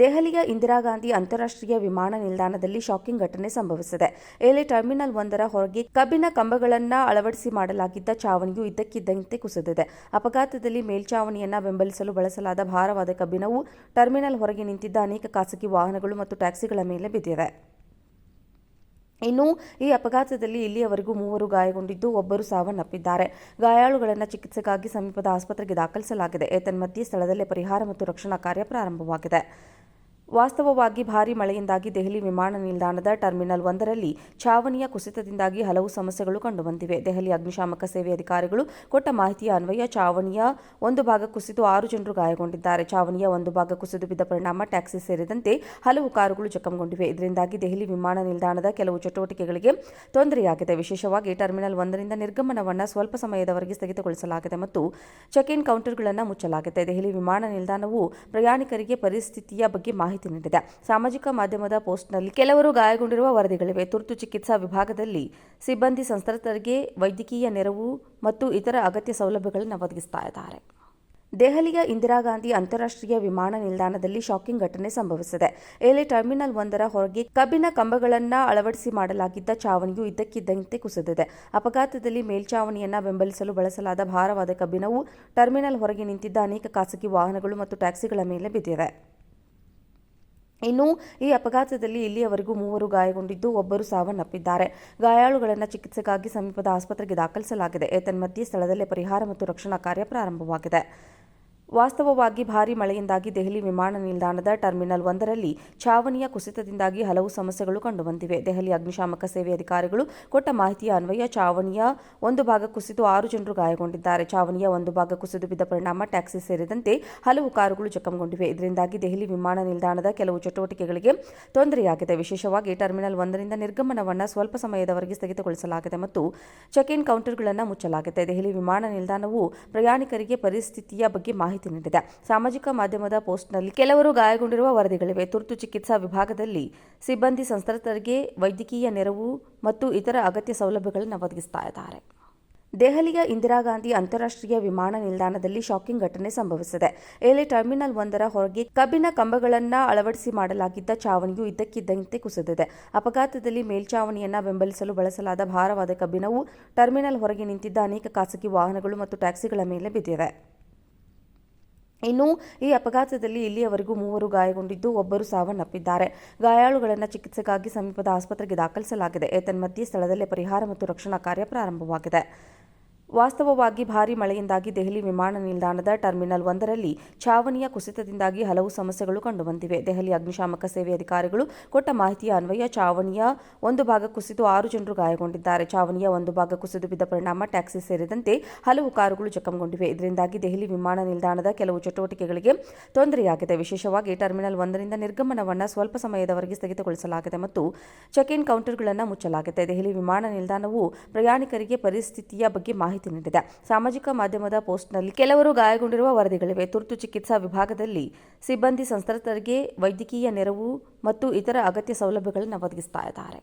ದೆಹಲಿಯ ಇಂದಿರಾ ಗಾಂಧಿ ಅಂತಾರಾಷ್ಟ್ರೀಯ ವಿಮಾನ ನಿಲ್ದಾಣದಲ್ಲಿ ಶಾಕಿಂಗ್ ಘಟನೆ ಸಂಭವಿಸಿದೆ. ಇಲ್ಲಿ ಟರ್ಮಿನಲ್ 1ರ ಹೊರಗೆ ಕಬ್ಬಿಣ ಕಂಬಗಳನ್ನು ಅಳವಡಿಸಿ ಮಾಡಲಾಗಿದ್ದ ಛಾವಣಿಯು ಇದ್ದಕ್ಕಿದ್ದಂತೆ ಕುಸಿದಿದೆ. ಅಪಘಾತದಲ್ಲಿ ಮೇಲ್ಛಾವಣಿಯನ್ನು ಬೆಂಬಲಿಸಲು ಬಳಸಲಾದ ಭಾರವಾದ ಕಬ್ಬಿಣವು ಟರ್ಮಿನಲ್ ಹೊರಗೆ ನಿಂತಿದ್ದ ಅನೇಕ ಖಾಸಗಿ ವಾಹನಗಳು ಮತ್ತು ಟ್ಯಾಕ್ಸಿಗಳ ಮೇಲೆ ಬಿದ್ದಿದೆ. ಇನ್ನು ಈ ಅಪಘಾತದಲ್ಲಿ ಇಲ್ಲಿಯವರೆಗೂ 3 ಗಾಯಗೊಂಡಿದ್ದು, ಒಬ್ಬರು ಸಾವನ್ನಪ್ಪಿದ್ದಾರೆ. ಗಾಯಾಳುಗಳನ್ನು ಚಿಕಿತ್ಸೆಗಾಗಿ ಸಮೀಪದ ಆಸ್ಪತ್ರೆಗೆ ದಾಖಲಿಸಲಾಗಿದೆ. ಏತನ್ಮಧ್ಯೆ ಸ್ಥಳದಲ್ಲೇ ಪರಿಹಾರ ಮತ್ತು ರಕ್ಷಣಾ ಕಾರ್ಯ ಪ್ರಾರಂಭವಾಗಿದೆ. ವಾಸ್ತವವಾಗಿ ಭಾರೀ ಮಳೆಯಿಂದಾಗಿ ದೆಹಲಿ ವಿಮಾನ ನಿಲ್ದಾಣದ ಟರ್ಮಿನಲ್ 1ರಲ್ಲಿ ಛಾವಣಿಯ ಕುಸಿತದಿಂದಾಗಿ ಹಲವು ಸಮಸ್ಯೆಗಳು ಕಂಡುಬಂದಿವೆ. ದೆಹಲಿ ಅಗ್ನಿಶಾಮಕ ಸೇವೆ ಅಧಿಕಾರಿಗಳು ಕೊಟ್ಟ ಮಾಹಿತಿಯ ಅನ್ವಯ ಛಾವಣಿಯ ಒಂದು ಭಾಗ ಕುಸಿದು 6 ಜನರು ಗಾಯಗೊಂಡಿದ್ದಾರೆ. ಛಾವಣಿಯ ಒಂದು ಭಾಗ ಕುಸಿದು ಬಿದ್ದ ಪರಿಣಾಮ ಟ್ಯಾಕ್ಸಿ ಸೇರಿದಂತೆ ಹಲವು ಕಾರುಗಳು ಜಖಂಗೊಂಡಿವೆ. ಇದರಿಂದಾಗಿ ದೆಹಲಿ ವಿಮಾನ ನಿಲ್ದಾಣದ ಕೆಲವು ಚಟುವಟಿಕೆಗಳಿಗೆ ತೊಂದರೆಯಾಗಿದೆ. ವಿಶೇಷವಾಗಿ ಟರ್ಮಿನಲ್ 1ರಿಂದ ನಿರ್ಗಮನವನ್ನು ಸ್ವಲ್ಪ ಸಮಯದವರೆಗೆ ಸ್ಥಗಿತಗೊಳಿಸಲಾಗಿದೆ ಮತ್ತು ಚೆಕ್ ಇನ್ ಕೌಂಟರ್ಗಳನ್ನು ಮುಚ್ಚಲಾಗಿದೆ. ದೆಹಲಿ ವಿಮಾನ ನಿಲ್ದಾಣವು ಪ್ರಯಾಣಿಕರಿಗೆ ಪರಿಸ್ಥಿತಿಯ ಬಗ್ಗೆ ಮಾಹಿತಿ ನೀಡಿದೆ. ಸಾಮಾಜಿಕ ಮಾಧ್ಯಮದ ಪೋಸ್ಟ್ನಲ್ಲಿ ಕೆಲವರು ಗಾಯಗೊಂಡಿರುವ ವರದಿಗಳಿವೆ. ತುರ್ತು ಚಿಕಿತ್ಸಾ ವಿಭಾಗದಲ್ಲಿ ಸಿಬ್ಬಂದಿ ಸಂತ್ರಸ್ತರಿಗೆ ವೈದ್ಯಕೀಯ ನೆರವು ಮತ್ತು ಇತರ ಅಗತ್ಯ ಸೌಲಭ್ಯಗಳನ್ನು ಒದಗಿಸುತ್ತಿದ್ದಾರೆ. ದೆಹಲಿಯ ಇಂದಿರಾ ಗಾಂಧಿ ಅಂತಾರಾಷ್ಟ್ರೀಯ ವಿಮಾನ ನಿಲ್ದಾಣದಲ್ಲಿ ಶಾಕಿಂಗ್ ಘಟನೆ ಸಂಭವಿಸಿದೆ. ಇಲ್ಲಿ ಟರ್ಮಿನಲ್ 1ರ ಹೊರಗೆ ಕಬ್ಬಿಣ ಕಂಬಗಳನ್ನು ಅಳವಡಿಸಿ ಮಾಡಲಾಗಿದ್ದ ಛಾವಣಿಯು ಇದ್ದಕ್ಕಿದ್ದಂತೆ ಕುಸಿದಿದೆ. ಅಪಘಾತದಲ್ಲಿ ಮೇಲ್ಛಾವಣಿಯನ್ನು ಬೆಂಬಲಿಸಲು ಬಳಸಲಾದ ಭಾರವಾದ ಕಬ್ಬಿಣವು ಟರ್ಮಿನಲ್ ಹೊರಗೆ ನಿಂತಿದ್ದ ಅನೇಕ ಖಾಸಗಿ ವಾಹನಗಳು ಮತ್ತು ಟ್ಯಾಕ್ಸಿಗಳ ಮೇಲೆ ಬಿದ್ದಿದೆ. ಇನ್ನು ಈ ಅಪಘಾತದಲ್ಲಿ ಇಲ್ಲಿಯವರೆಗೂ 3 ಗಾಯಗೊಂಡಿದ್ದು, ಒಬ್ಬರು ಸಾವನ್ನಪ್ಪಿದ್ದಾರೆ. ಗಾಯಾಳುಗಳನ್ನು ಚಿಕಿತ್ಸೆಗಾಗಿ ಸಮೀಪದ ಆಸ್ಪತ್ರೆಗೆ ದಾಖಲಿಸಲಾಗಿದೆ. ಏತನ್ಮಧ್ಯೆ ಸ್ಥಳದಲ್ಲೇ ಪರಿಹಾರ ಮತ್ತು ರಕ್ಷಣಾ ಕಾರ್ಯ ಪ್ರಾರಂಭವಾಗಿದೆ. ವಾಸ್ತವವಾಗಿ ಭಾರೀ ಮಳೆಯಿಂದಾಗಿ ದೆಹಲಿ ವಿಮಾನ ನಿಲ್ದಾಣದ ಟರ್ಮಿನಲ್ 1ರಲ್ಲಿ ಛಾವಣಿಯ ಕುಸಿತದಿಂದಾಗಿ ಹಲವು ಸಮಸ್ಯೆಗಳು ಕಂಡುಬಂದಿವೆ. ದೆಹಲಿ ಅಗ್ನಿಶಾಮಕ ಸೇವೆ ಅಧಿಕಾರಿಗಳು ಕೊಟ್ಟ ಮಾಹಿತಿಯ ಅನ್ವಯ ಛಾವಣಿಯ ಒಂದು ಭಾಗ ಕುಸಿದು 6 ಜನರು ಗಾಯಗೊಂಡಿದ್ದಾರೆ. ಛಾವಣಿಯ ಒಂದು ಭಾಗ ಕುಸಿದು ಬಿದ್ದ ಪರಿಣಾಮ ಟ್ಯಾಕ್ಸಿ ಸೇರಿದಂತೆ ಹಲವು ಕಾರುಗಳು ಜಖಂಗೊಂಡಿವೆ. ಇದರಿಂದಾಗಿ ದೆಹಲಿ ವಿಮಾನ ನಿಲ್ದಾಣದ ಕೆಲವು ಚಟುವಟಿಕೆಗಳಿಗೆ ತೊಂದರೆಯಾಗಿದೆ. ವಿಶೇಷವಾಗಿ ಟರ್ಮಿನಲ್ 1ರಿಂದ ನಿರ್ಗಮನವನ್ನು ಸ್ವಲ್ಪ ಸಮಯದವರೆಗೆ ಸ್ಥಗಿತಗೊಳಿಸಲಾಗಿದೆ ಮತ್ತು ಚೆಕ್ ಇನ್ ಕೌಂಟರ್ಗಳನ್ನು ಮುಚ್ಚಲಾಗಿದೆ. ದೆಹಲಿ ವಿಮಾನ ನಿಲ್ದಾಣವು ಪ್ರಯಾಣಿಕರಿಗೆ ಪರಿಸ್ಥಿತಿಯ ಬಗ್ಗೆ ಮಾಹಿತಿ ನೀಡಿದೆ. ಸಾಮಾಜಿಕ ಮಾಧ್ಯಮದ ಪೋಸ್ಟ್ನಲ್ಲಿ ಕೆಲವರು ಗಾಯಗೊಂಡಿರುವ ವರದಿಗಳಿವೆ. ತುರ್ತು ಚಿಕಿತ್ಸಾ ವಿಭಾಗದಲ್ಲಿ ಸಿಬ್ಬಂದಿ ಸಂತ್ರಸ್ತರಿಗೆ ವೈದ್ಯಕೀಯ ನೆರವು ಮತ್ತು ಇತರ ಅಗತ್ಯ ಸೌಲಭ್ಯಗಳನ್ನು ಒದಗಿಸುತ್ತಿದ್ದಾರೆ. ದೆಹಲಿಯ ಇಂದಿರಾ ಗಾಂಧಿ ಅಂತಾರಾಷ್ಟ್ರೀಯ ವಿಮಾನ ನಿಲ್ದಾಣದಲ್ಲಿ ಶಾಕಿಂಗ್ ಘಟನೆ ಸಂಭವಿಸಿದೆ. ಇಲ್ಲಿ ಟರ್ಮಿನಲ್ 1ರ ಹೊರಗೆ ಕಬ್ಬಿಣ ಕಂಬಗಳನ್ನು ಅಳವಡಿಸಿ ಮಾಡಲಾಗಿದ್ದ ಛಾವಣಿಯು ಇದ್ದಕ್ಕಿದ್ದಂತೆ ಕುಸಿದಿದೆ. ಅಪಘಾತದಲ್ಲಿ ಮೇಲ್ಛಾವಣಿಯನ್ನು ಬೆಂಬಲಿಸಲು ಬಳಸಲಾದ ಭಾರವಾದ ಕಬ್ಬಿಣವು ಟರ್ಮಿನಲ್ ಹೊರಗೆ ನಿಂತಿದ್ದ ಅನೇಕ ಖಾಸಗಿ ವಾಹನಗಳು ಮತ್ತು ಟ್ಯಾಕ್ಸಿಗಳ ಮೇಲೆ ಬಿದ್ದಿದೆ. ಇನ್ನು ಈ ಅಪಘಾತದಲ್ಲಿ ಇಲ್ಲಿಯವರೆಗೂ 3 ಗಾಯಗೊಂಡಿದ್ದು, ಒಬ್ಬರು ಸಾವನ್ನಪ್ಪಿದ್ದಾರೆ. ಗಾಯಾಳುಗಳನ್ನು ಚಿಕಿತ್ಸೆಗಾಗಿ ಸಮೀಪದ ಆಸ್ಪತ್ರೆಗೆ ದಾಖಲಿಸಲಾಗಿದೆ. ಏತನ್ಮಧ್ಯೆ ಸ್ಥಳದಲ್ಲೇ ಪರಿಹಾರ ಮತ್ತು ರಕ್ಷಣಾ ಕಾರ್ಯ ಪ್ರಾರಂಭವಾಗಿದೆ. ವಾಸ್ತವವಾಗಿ ಭಾರೀ ಮಳೆಯಿಂದಾಗಿ ದೆಹಲಿ ವಿಮಾನ ನಿಲ್ದಾಣದ ಟರ್ಮಿನಲ್ 1ರಲ್ಲಿ ಛಾವಣಿಯ ಕುಸಿತದಿಂದಾಗಿ ಹಲವು ಸಮಸ್ಯೆಗಳು ಕಂಡುಬಂದಿವೆ. ದೆಹಲಿ ಅಗ್ನಿಶಾಮಕ ಸೇವೆ ಅಧಿಕಾರಿಗಳು ಕೊಟ್ಟ ಮಾಹಿತಿಯ ಅನ್ವಯ ಛಾವಣಿಯ ಒಂದು ಭಾಗ ಕುಸಿದು 6 ಜನರು ಗಾಯಗೊಂಡಿದ್ದಾರೆ. ಛಾವಣಿಯ ಒಂದು ಭಾಗ ಕುಸಿದು ಬಿದ್ದ ಪರಿಣಾಮ ಟ್ಯಾಕ್ಸಿ ಸೇರಿದಂತೆ ಹಲವು ಕಾರುಗಳು ಜಖಂಗೊಂಡಿವೆ. ಇದರಿಂದಾಗಿ ದೆಹಲಿ ವಿಮಾನ ನಿಲ್ದಾಣದ ಕೆಲವು ಚಟುವಟಿಕೆಗಳಿಗೆ ತೊಂದರೆಯಾಗಿದೆ. ವಿಶೇಷವಾಗಿ ಟರ್ಮಿನಲ್ 1ರಿಂದ ನಿರ್ಗಮನವನ್ನು ಸ್ವಲ್ಪ ಸಮಯದವರೆಗೆ ಸ್ಥಗಿತಗೊಳಿಸಲಾಗಿದೆ ಮತ್ತು ಚೆಕ್ ಇನ್ ಕೌಂಟರ್ಗಳನ್ನು ಮುಚ್ಚಲಾಗಿದೆ. ದೆಹಲಿ ವಿಮಾನ ನಿಲ್ದಾಣವು ಪ್ರಯಾಣಿಕರಿಗೆ ಪರಿಸ್ಥಿತಿಯ ಬಗ್ಗೆ ಮಾಹಿತಿ ನೀಡಿದೆ. ಸಾಮಾಜಿಕ ಮಾಧ್ಯಮದ ಪೋಸ್ಟ್ನಲ್ಲಿ ಕೆಲವರು ಗಾಯಗೊಂಡಿರುವ ವರದಿಗಳಿವೆ. ತುರ್ತು ಚಿಕಿತ್ಸಾ ವಿಭಾಗದಲ್ಲಿ ಸಿಬ್ಬಂದಿ ಸಂತ್ರಸ್ತರಿಗೆ ವೈದ್ಯಕೀಯ ನೆರವು ಮತ್ತು ಇತರ ಅಗತ್ಯ ಸೌಲಭ್ಯಗಳನ್ನು ಒದಗಿಸುತ್ತಿದ್ದಾರೆ.